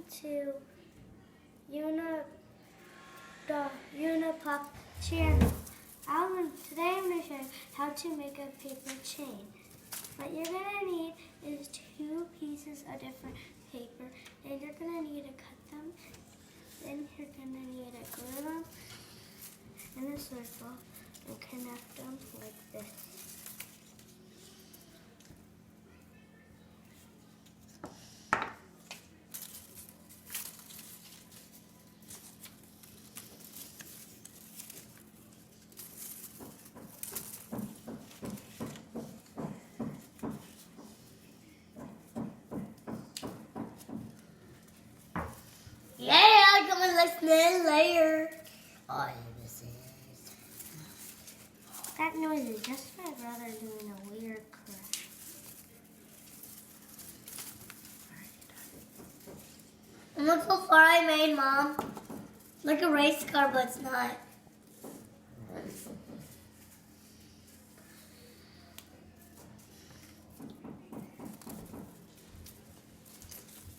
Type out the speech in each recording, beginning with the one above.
to the Unipop channel. Today I'm going to show you how to make a paper chain. What you're going to need is 2 pieces of different paper, and you're going to need to cut them. Then you're going to need to glue them in a circle and connect them like this. Yeah, come and listen later. Oh, this is. That noise is just my brother doing a weird crash. And look how far I made, Mom. Like a race car, but it's not.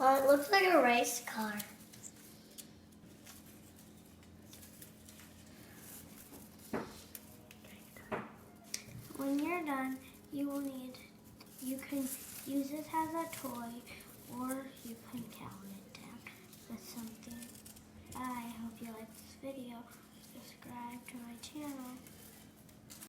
It looks like a race car. When you're done, you can use this as a toy, or you can count it down with something. I hope you like this video. Subscribe to my channel.